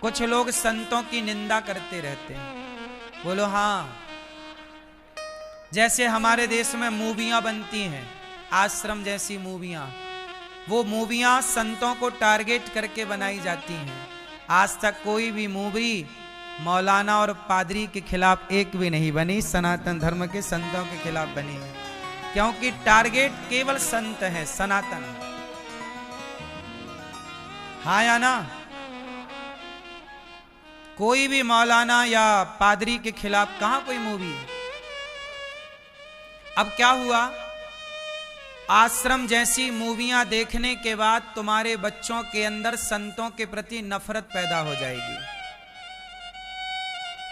कुछ लोग संतों की निंदा करते रहते हैं। बोलो हाँ। जैसे हमारे देश में मूवियां बनती हैं, आश्रम जैसी मूवियां, वो मूवियां संतों को टारगेट करके बनाई जाती हैं। आज तक कोई भी मूवी मौलाना और पादरी के खिलाफ एक भी नहीं बनी, सनातन धर्म के संतों के खिलाफ बनी है, क्योंकि टारगेट केवल संत है, सनातन। हाँ या ना? कोई भी मौलाना या पादरी के खिलाफ कहां कोई मूवी है। अब क्या हुआ, आश्रम जैसी मूवियां देखने के बाद तुम्हारे बच्चों के अंदर संतों के प्रति नफरत पैदा हो जाएगी।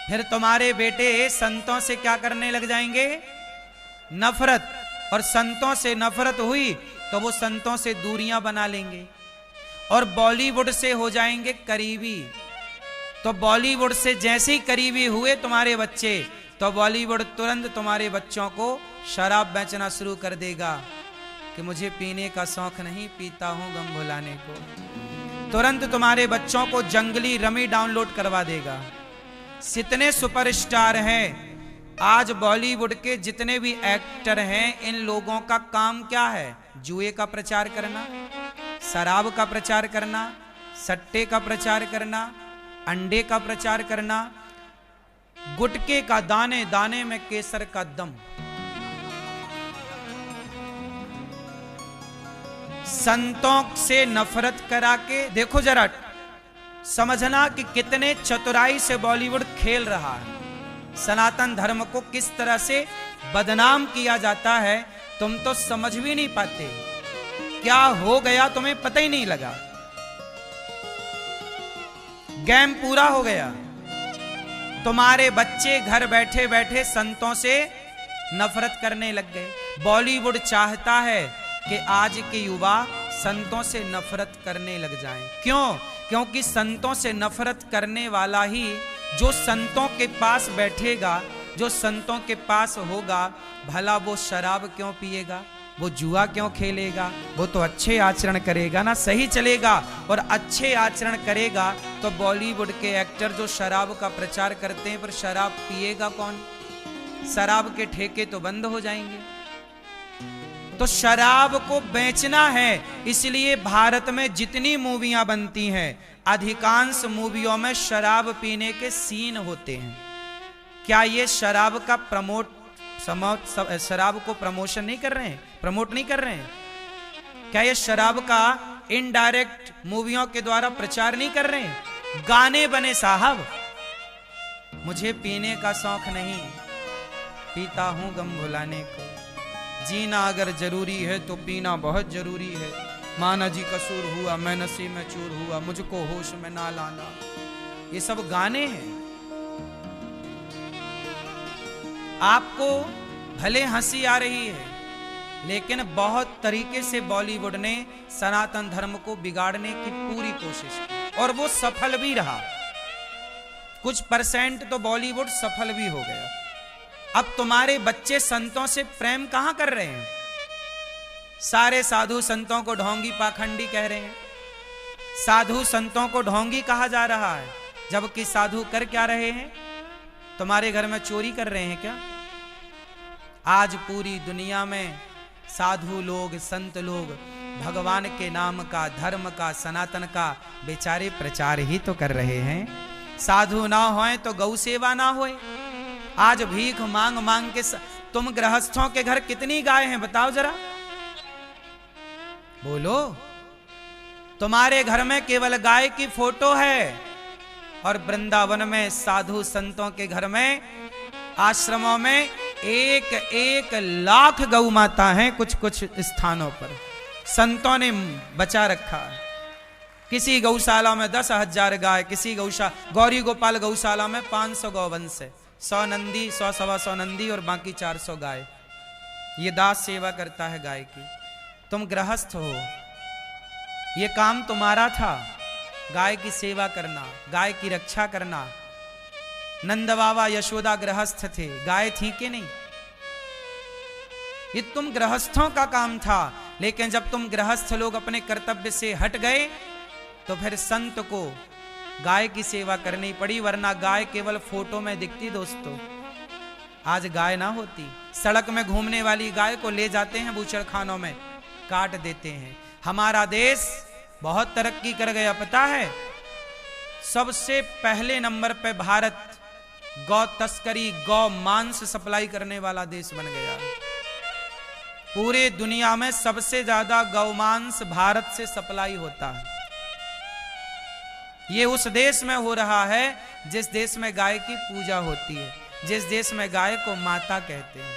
फिर तुम्हारे बेटे संतों से क्या करने लग जाएंगे? नफरत। और संतों से नफरत हुई तो वो संतों से दूरियां बना लेंगे और बॉलीवुड से हो जाएंगे करीबी। तो बॉलीवुड से जैसे ही करीबी हुए तुम्हारे बच्चे, तो बॉलीवुड तुरंत तुम्हारे बच्चों को शराब बेचना शुरू कर देगा कि मुझे पीने का शौक नहीं, पीता हूं गम भुलाने को। तुरंत तुम्हारे बच्चों को जंगली रमी डाउनलोड करवा देगा। जितने सुपरस्टार हैं आज बॉलीवुड के, जितने भी एक्टर हैं, इन लोगों का काम क्या है? जुए का प्रचार करना, शराब का प्रचार करना, सट्टे का प्रचार करना, अंडे का प्रचार करना, गुटके का दाने दाने में केसर का दम। संतों से नफरत करा के देखो जरा, समझना कि कितने चतुराई से बॉलीवुड खेल रहा है। सनातन धर्म को किस तरह से बदनाम किया जाता है, तुम तो समझ भी नहीं पाते। क्या हो गया तुम्हें पता ही नहीं लगा, गेम पूरा हो गया। तुम्हारे बच्चे घर बैठे बैठे संतों से नफरत करने लग गए। बॉलीवुड चाहता है कि आज के युवा संतों से नफरत करने लग जाएं। क्यों? क्योंकि संतों से नफरत करने वाला ही जो संतों के पास बैठेगा, जो संतों के पास होगा, भला वो शराब क्यों पिएगा, वो जुआ क्यों खेलेगा? वो तो अच्छे आचरण करेगा ना, सही चलेगा। और अच्छे आचरण करेगा तो बॉलीवुड के एक्टर जो शराब का प्रचार करते हैं, पर शराब पिएगा कौन? शराब के ठेके तो बंद हो जाएंगे। तो शराब को बेचना है, इसलिए भारत में जितनी मूवियां बनती हैं, अधिकांश मूवियों में शराब पीने के सीन होते हैं। क्या ये शराब का शराब को प्रमोशन नहीं कर रहे हैं, प्रमोट नहीं कर रहे हैं? क्या ये शराब का इनडायरेक्ट मूवियों के द्वारा प्रचार नहीं कर रहे हैं? गाने बने साहब, मुझे पीने का शौक नहीं, पीता हूं गम भुलाने को। जीना अगर जरूरी है तो पीना बहुत जरूरी है। माना जी कसूर हुआ, मैं नसीब में चूर हुआ, मुझको होश में ना लाना। ये सब गाने हैं। आपको भले हंसी आ रही है, लेकिन बहुत तरीके से बॉलीवुड ने सनातन धर्म को बिगाड़ने की पूरी कोशिश की और वो सफल भी रहा। कुछ परसेंट तो बॉलीवुड सफल भी हो गया। अब तुम्हारे बच्चे संतों से प्रेम कहां कर रहे हैं? सारे साधु संतों को ढोंगी पाखंडी कह रहे हैं। साधु संतों को ढोंगी कहा जा रहा है, जबकि साधु कर क्या रहे हैं? तुम्हारे घर में चोरी कर रहे हैं क्या? आज पूरी दुनिया में साधु लोग, संत लोग भगवान के नाम का, धर्म का, सनातन का बेचारे प्रचार ही तो कर रहे हैं। साधु ना होए तो गौ सेवा ना होए। आज भीख मांग मांग के तुम गृहस्थों के घर कितनी गाय हैं बताओ जरा, बोलो। तुम्हारे घर में केवल गाय की फोटो है और वृंदावन में साधु संतों के घर में, आश्रमों में 1-1 लाख गौ माता हैं। कुछ कुछ स्थानों पर संतों ने बचा रखा है। किसी गौशाला में 10,000 गाय, किसी गौरी गोपाल गौशाला में 500 गौवंश है, 100 नंदी, 100-125 नंदी और बाकी 400 गाय। ये दास सेवा करता है गाय की। तुम गृहस्थ हो, ये काम तुम्हारा था, गाय की सेवा करना, गाय की रक्षा करना। नंद बाबा यशोदा गृहस्थ थे, गाय थी कि नहीं? ये तुम गृहस्थों का काम था। लेकिन जब तुम गृहस्थ लोग अपने कर्तव्य से हट गए, तो फिर संत को गाय की सेवा करनी पड़ी, वरना गाय केवल फोटो में दिखती दोस्तों, आज गाय ना होती। सड़क में घूमने वाली गाय को ले जाते हैं बूचड़खानों में, काट देते हैं। हमारा देश बहुत तरक्की कर गया, पता है? सबसे पहले नंबर पे भारत गौ तस्करी, गौ मांस सप्लाई करने वाला देश बन गया। पूरे दुनिया में सबसे ज्यादा गौ मांस भारत से सप्लाई होता है। ये उस देश में हो रहा है जिस देश में गाय की पूजा होती है, जिस देश में गाय को माता कहते हैं।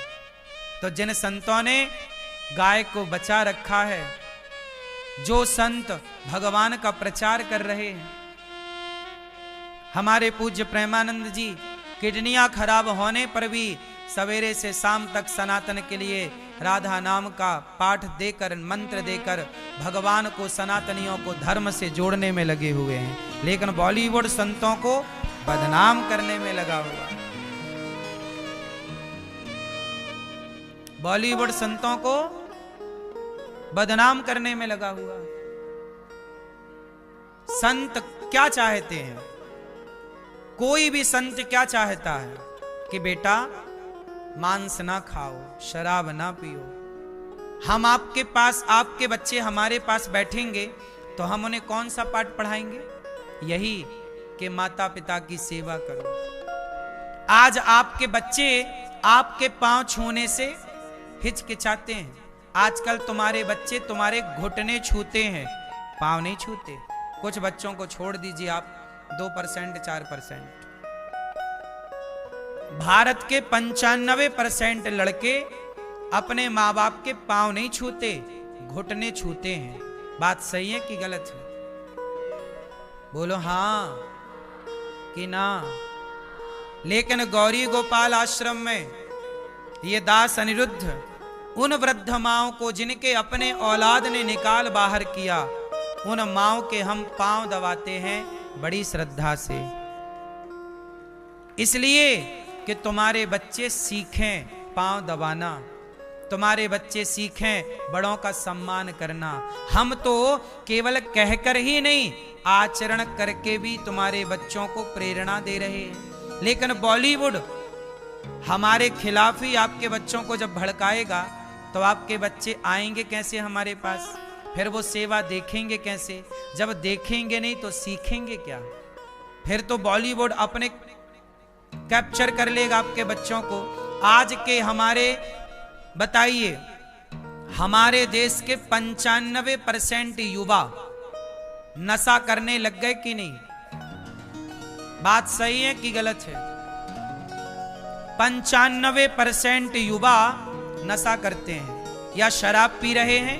तो जिन संतों ने गाय को बचा रखा है, जो संत भगवान का प्रचार कर रहे हैं, हमारे पूज्य प्रेमानंद जी किडनियां खराब होने पर भी सवेरे से शाम तक सनातन के लिए राधा नाम का पाठ देकर, मंत्र देकर भगवान को, सनातनियों को धर्म से जोड़ने में लगे हुए हैं। लेकिन बॉलीवुड संतों को बदनाम करने में लगा हुआ है। बॉलीवुड संतों को बदनाम करने में लगा हुआ है। संत क्या चाहते हैं? कोई भी संत क्या चाहता है कि बेटा मांस ना खाओ, शराब ना पियो। हम आपके पास, आपके बच्चे हमारे पास बैठेंगे तो हम उन्हें कौन सा पाठ पढ़ाएंगे? यही कि माता पिता की सेवा करो। आज आपके बच्चे आपके पांव छूने से हिचकिचाते हैं। आजकल तुम्हारे बच्चे तुम्हारे घुटने छूते हैं, पांव नहीं छूते। कुछ बच्चों को छोड़ दीजिए आप, 2% 4%। भारत के 95% लड़के अपने माँ बाप के पांव नहीं छूते, घुटने छूते हैं। बात सही है कि गलत है? बोलो हाँ कि ना। लेकिन गौरी गोपाल आश्रम में ये दास अनिरुद्ध उन वृद्ध माओं को, जिनके अपने औलाद ने निकाल बाहर किया, उन माओं के हम पांव दबाते हैं बड़ी श्रद्धा से, इसलिए कि तुम्हारे बच्चे सीखें पांव दबाना, तुम्हारे बच्चे सीखें बड़ों का सम्मान करना। हम तो केवल कहकर ही नहीं, आचरण करके भी तुम्हारे बच्चों को प्रेरणा दे रहे हैं। लेकिन बॉलीवुड हमारे खिलाफ ही आपके बच्चों को जब भड़काएगा तो आपके बच्चे आएंगे कैसे हमारे पास? फिर वो सेवा देखेंगे कैसे? जब देखेंगे नहीं तो सीखेंगे क्या? फिर तो बॉलीवुड अपने कैप्चर कर लेगा आपके बच्चों को। आज के हमारे, बताइए, हमारे देश के 95% युवा नशा करने लग गए कि नहीं? बात सही है कि गलत है? 95% युवा नशा करते हैं, या शराब पी रहे हैं,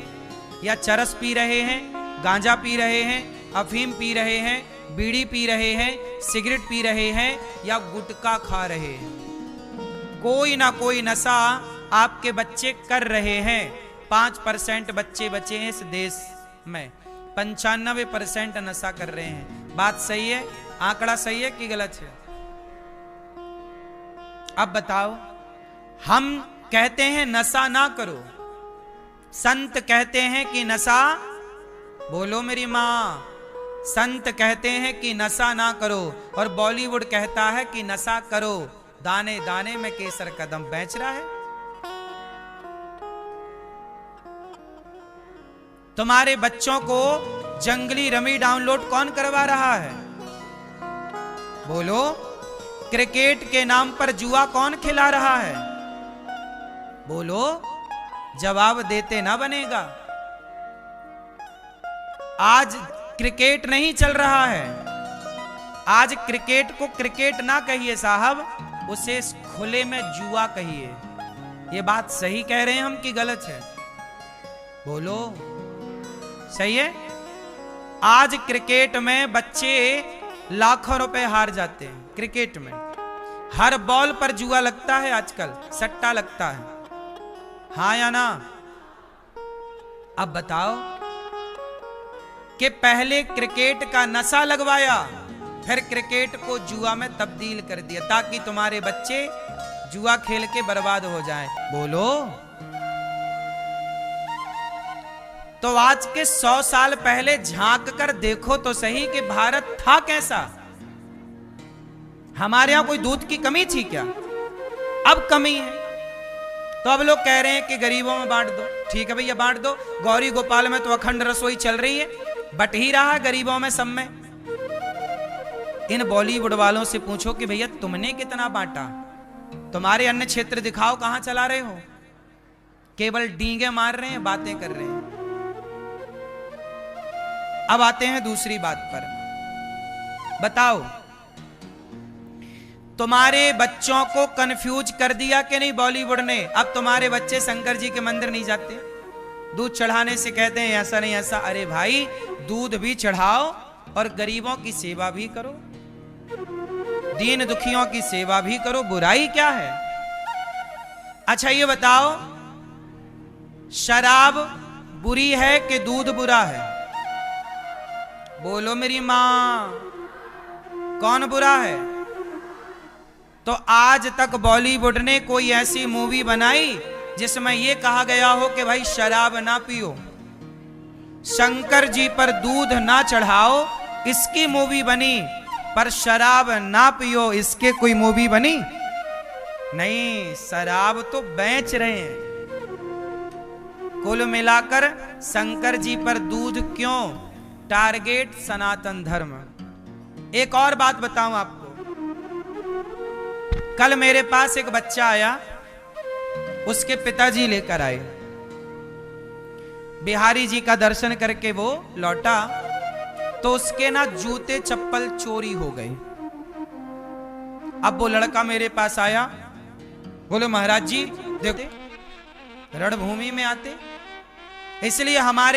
या चरस पी रहे हैं, गांजा पी रहे हैं, अफीम पी रहे हैं, बीड़ी पी रहे हैं, सिगरेट पी रहे हैं, या गुटखा खा रहे हैं। कोई ना कोई नशा आपके बच्चे कर रहे हैं। 5% बच्चे बचे हैं इस देश में, 95% नशा कर रहे हैं। बात सही है? आंकड़ा सही है कि गलत है? अब बताओ। हम कहते हैं नशा ना करो, संत कहते हैं कि नशा, बोलो मेरी मां, संत कहते हैं कि नशा ना करो, और बॉलीवुड कहता है कि नशा करो। दाने दाने में केसर कदम बेच रहा है। तुम्हारे बच्चों को जंगली रमी डाउनलोड कौन करवा रहा है? बोलो। क्रिकेट के नाम पर जुआ कौन खिला रहा है? बोलो। जवाब देते ना बनेगा। आज क्रिकेट नहीं चल रहा है। आज क्रिकेट को क्रिकेट ना कहिए साहब, उसे खुले में जुआ कहिए। ये बात सही कह रहे हैं हम कि गलत है? बोलो। सही है? आज क्रिकेट में बच्चे लाखों रुपए हार जाते हैं। क्रिकेट में हर बॉल पर जुआ लगता है, आजकल सट्टा लगता है। हाँ या ना? अब बताओ कि पहले क्रिकेट का नशा लगवाया, फिर क्रिकेट को जुआ में तब्दील कर दिया, ताकि तुम्हारे बच्चे जुआ खेल के बर्बाद हो जाएं। बोलो। तो आज के 100 साल पहले झांक कर देखो तो सही कि भारत था कैसा। हमारे यहां कोई दूध की कमी थी क्या? अब कमी है। तो अब लोग कह रहे हैं कि गरीबों में बांट दो। ठीक है भैया, बांट दो। गौरी गोपाल में तो अखंड रसोई चल रही है, बट ही रहा है गरीबों में, सब में। इन बॉलीवुड वालों से पूछो कि भैया तुमने कितना बांटा? तुम्हारे अन्य क्षेत्र दिखाओ, कहां चला रहे हो? केवल डींगे मार रहे हैं, बातें कर रहे हैं। अब आते हैं दूसरी बात पर। बताओ, तुम्हारे बच्चों को कंफ्यूज कर दिया कि नहीं बॉलीवुड ने? अब तुम्हारे बच्चे शंकर जी के मंदिर नहीं जाते, दूध चढ़ाने से कहते हैं ऐसा नहीं ऐसा। अरे भाई, दूध भी चढ़ाओ और गरीबों की सेवा भी करो, दीन दुखियों की सेवा भी करो, बुराई क्या है? अच्छा ये बताओ, शराब बुरी है कि दूध बुरा है? बोलो मेरी मां, कौन बुरा है? तो आज तक बॉलीवुड ने कोई ऐसी मूवी बनाई जिसमें यह कहा गया हो कि भाई शराब ना पियो, शंकर जी पर दूध ना चढ़ाओ, इसकी मूवी बनी, पर शराब ना पियो इसके कोई मूवी बनी नहीं। शराब तो बेच रहे हैं। कुल मिलाकर शंकर जी पर दूध क्यों? टारगेट सनातन धर्म। एक और बात बताऊं आपको, कल मेरे पास एक बच्चा आया, उसके पिताजी लेकर आए, बिहारी जी का दर्शन करके वो लौटा, तो उसके ना जूते चप्पल चोरी हो गए। अब वो लड़का मेरे पास आया, बोले महाराज जी देखते रणभूमि में आते, इसलिए हमारे